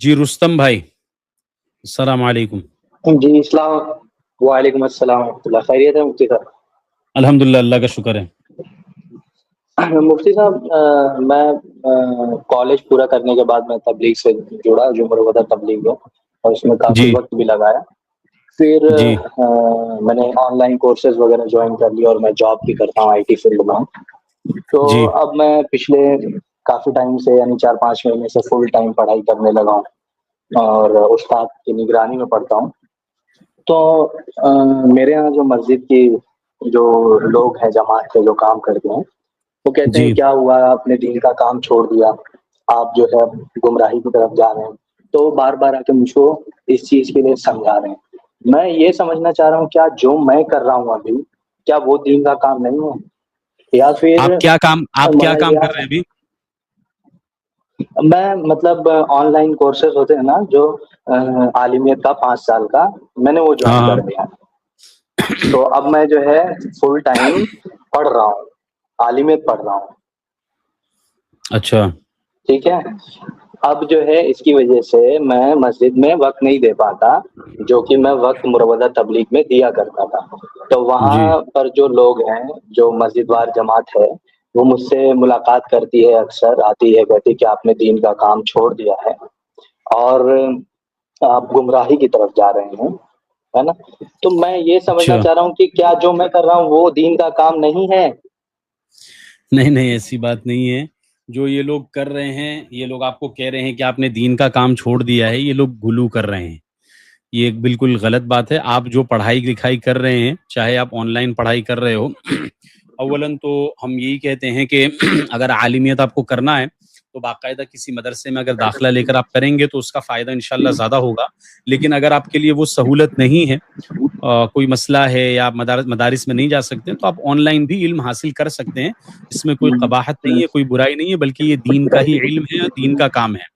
جی رستم بھائی، السلام علیکم۔ جی اسلام وعلیکم السلام ورحمۃ اللہ، خیریت ہے مفتی صاحب؟ الحمد للہ، اللہ کا شکر ہے۔ مفتی صاحب میں کالج پورا کرنے کے بعد میں تبلیغ سے جڑا، جو مروتہ تبلیغ ہے، اور اس میں کافی جی وقت بھی لگایا۔ پھر جی میں نے آن لائن کورسز وغیرہ جوائن کر لیا، اور میں جاب بھی کرتا ہوں، آئی ٹی فیلڈ میں ہوں۔ تو جی اب میں پچھلے کافی ٹائم سے، یعنی 4-5 مہینے سے فل ٹائم پڑھائی کرنے لگا ہوں، اور استاد کی نگرانی میں پڑھتا ہوں۔ تو میرے یہاں جو مسجد کی جو لوگ ہیں، جماعت کے جو کام کرتے ہیں، وہ کہتے ہیں جی کیا ہوا، آپ نے دین کا کام چھوڑ دیا، آپ جو ہے گمراہی کی طرف جا رہے ہیں۔ تو بار بار آ کے مجھ کو اس چیز کے لیے سمجھا رہے ہیں۔ میں یہ سمجھنا چاہ رہا ہوں، کیا جو میں کر رہا ہوں ابھی، کیا وہ دین کا کام نہیں ہے؟ یا پھر آپ کیا کام کر رہے ہیں ابھی؟ میں مطلب آن لائن کورسز ہوتے ہیں نا، جو عالمیت کا 5 سال کا، میں نے وہ ہاں جوائن ہاں کر دیا۔ تو اب میں جو ہے فل ٹائم پڑھ رہا ہوں، عالمیت پڑھ رہا ہوں، اچھا ٹھیک ہے۔ اب جو ہے اس کی وجہ سے میں مسجد میں وقت نہیں دے پاتا، جو کہ میں وقت مروضہ تبلیغ میں دیا کرتا تھا۔ تو جی وہاں پر جو لوگ ہیں، جو مسجد وار جماعت ہے، وہ مجھ سے ملاقات کرتی ہے، اکثر آتی ہے، کہتی کہ آپ نے دین کا کام چھوڑ دیا ہے اور آپ گمراہی کی طرف جا رہے ہیں، ہے نا۔ تو میں یہ سمجھنا اچھا، چاہ رہا ہوں کہ کیا جو میں کر رہا ہوں وہ دین کا کام نہیں ہے؟ نہیں نہیں، ایسی بات نہیں ہے۔ جو یہ لوگ کر رہے ہیں، یہ لوگ آپ کو کہہ رہے ہیں کہ آپ نے دین کا کام چھوڑ دیا ہے، یہ لوگ غلو کر رہے ہیں۔ یہ ایک بالکل غلط بات ہے۔ آپ جو پڑھائی لکھائی کر رہے ہیں، چاہے آپ آن لائن پڑھائی کر رہے ہو، اولاً تو ہم یہی کہتے ہیں کہ اگر عالمیت آپ کو کرنا ہے تو باقاعدہ کسی مدرسے میں اگر داخلہ لے کر آپ کریں گے تو اس کا فائدہ انشاءاللہ زیادہ ہوگا۔ لیکن اگر آپ کے لیے وہ سہولت نہیں ہے، کوئی مسئلہ ہے، یا آپ مدارس میں نہیں جا سکتے، تو آپ آن لائن بھی علم حاصل کر سکتے ہیں۔ اس میں کوئی قباحت نہیں ہے، کوئی برائی نہیں ہے، بلکہ یہ دین کا ہی علم ہے اور دین کا کام ہے۔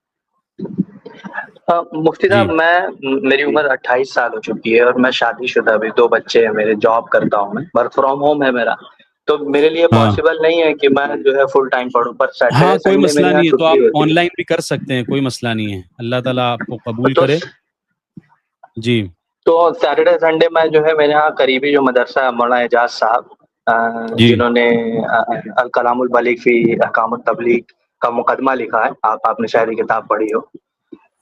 مفتی جی صاحب، میری عمر 28 سال ہو چکی ہے، اور میں شادی شدہ بھی، 2 بچے ہیں میرے، جاب کرتا ہوں، میں ورک فرام ہوم ہے میرا۔ تو میرے لیے ہاں پاسبل نہیں ہے کہ میں جو ہے فل ٹائم پڑھوں، پر ہاں، سیٹرڈے کوئی سنڈے مسئلہ میرے یہاں نہیں ہے، تو چھٹی آپ ہوتی آن ہے۔ لائن بھی کر سکتے ہیں، کوئی مسئلہ نہیں ہے۔ اللہ تعالیٰ آپ کو قبول تو کرے۔ جی تو سیٹرڈے سنڈے میں جو ہے میرے یہاں قریبی جو مدرسہ ہے، مولانا اعجاز صاحب، جی جنہوں نے الکلام البلیغ فی احکام التبلیغ کا مقدمہ لکھا ہے، آپ نے شاید یہ کتاب پڑھی ہو۔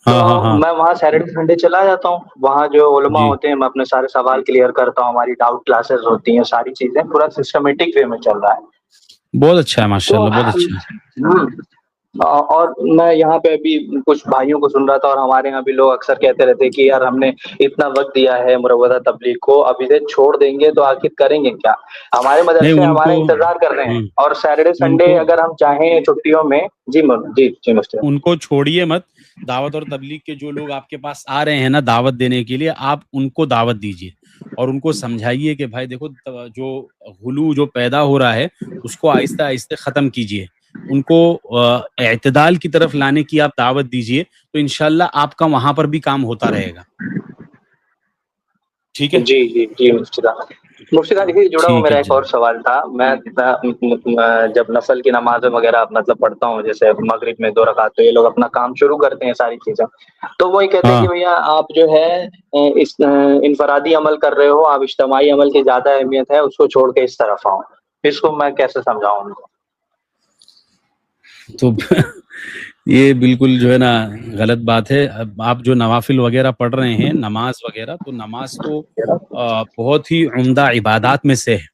تو ہاں ہاں ہاں میں وہاں سیٹرڈے سنڈے چلا جاتا ہوں، وہاں جو علماء جی، ہوتے ہیں، میں اپنے سارے سوال کلیئر کرتا ہوں، ہماری ڈاؤٹ کلاسز ہوتی ہیں، ساری چیزیں پورا سسٹمیٹک وے میں چل رہا ہے۔ بہت اچھا ہے، ماشاء تو اللہ، بہت اچھا ہے۔ اور میں یہاں پہ بھی کچھ بھائیوں کو سن رہا تھا، اور ہمارے یہاں بھی لوگ اکثر کہتے رہتے کہ یار ہم نے اتنا وقت دیا ہے مروضہ تبلیغ کو، ابھی سے چھوڑ دیں گے تو آخر کریں گے کیا؟ ہمارے نہیں، مدرسے ان ہمارا کو انتظار کر رہے ہیں، ہوں، اور سیٹرڈے ان سنڈے کو اگر ہم چاہیں چھٹیوں میں، جی مفتی صاحب۔ ان کو چھوڑیے مت۔ دعوت اور تبلیغ کے جو لوگ آپ کے پاس آ رہے ہیں نا دعوت دینے کے لیے، آپ ان کو دعوت دیجیے اور ان کو سمجھائیے کہ بھائی دیکھو، جو غلو جو پیدا ہو رہا ہے اس کو آہستہ آہستہ ختم کیجیے۔ ان کو اعتدال کی طرف لانے کی آپ دعوت دیجیے، تو انشاءاللہ آپ کا وہاں پر بھی کام ہوتا رہے گا۔ ٹھیک ہے؟ جی جی جی مفتی صاحب، مفتی صاحب اسی سے جڑا ہوا ٹھیک ہے میرا ایک جی۔ اور سوال تھا۔ میں جب نفل کی نماز وغیرہ مطلب پڑھتا ہوں، جیسے مغرب میں 2 رکعت، تو یہ لوگ اپنا کام شروع کرتے ہیں، ساری چیزیں، تو وہی کہتے ہیں ہاں کہ بھیا آپ جو ہے اس انفرادی عمل کر رہے ہو، آپ اجتماعی عمل کی زیادہ اہمیت ہے، اس کو چھوڑ کے اس طرف آؤ۔ اس کو میں کیسے سمجھاؤں ان کو؟ تو یہ بالکل جو ہے نا غلط بات ہے۔ اب آپ جو نوافل وغیرہ پڑھ رہے ہیں، نماز وغیرہ، تو نماز تو بہت ہی عمدہ عبادات میں سے ہے۔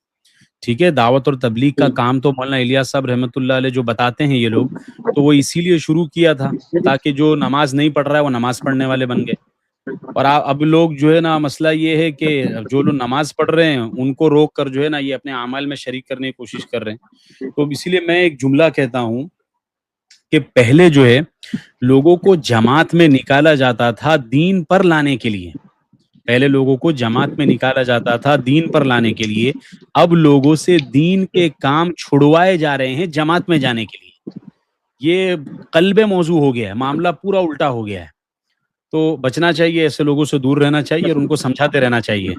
ٹھیک ہے، دعوت اور تبلیغ کا کام تو مولانا الیاس صاحب رحمۃ اللہ علیہ جو بتاتے ہیں یہ لوگ، تو وہ اسی لیے شروع کیا تھا تاکہ جو نماز نہیں پڑھ رہا ہے وہ نماز پڑھنے والے بن گئے۔ اور اب لوگ جو ہے نا، مسئلہ یہ ہے کہ جو لوگ نماز پڑھ رہے ہیں ان کو روک کر جو ہے نا یہ اپنے اعمال میں شریک کرنے کی کوشش کر رہے ہیں۔ تو اسی لیے میں ایک جملہ کہتا ہوں کہ پہلے جو ہے لوگوں کو جماعت میں نکالا جاتا تھا دین پر لانے کے لیے۔ پہلے لوگوں کو جماعت میں نکالا جاتا تھا دین پر لانے کے لیے۔ اب لوگوں سے دین کے کام چھڑوائے جا رہے ہیں جماعت میں جانے کے لیے۔ یہ قلب موضوع ہو گیا ہے، معاملہ پورا الٹا ہو گیا ہے۔ تو بچنا چاہیے، ایسے لوگوں سے دور رہنا چاہیے اور ان کو سمجھاتے رہنا چاہیے۔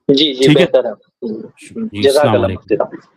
جی جی ٹھیک ہے بہتر ہے، جی، جزاک السلام اللہ علیکم۔ مفتی صاحب۔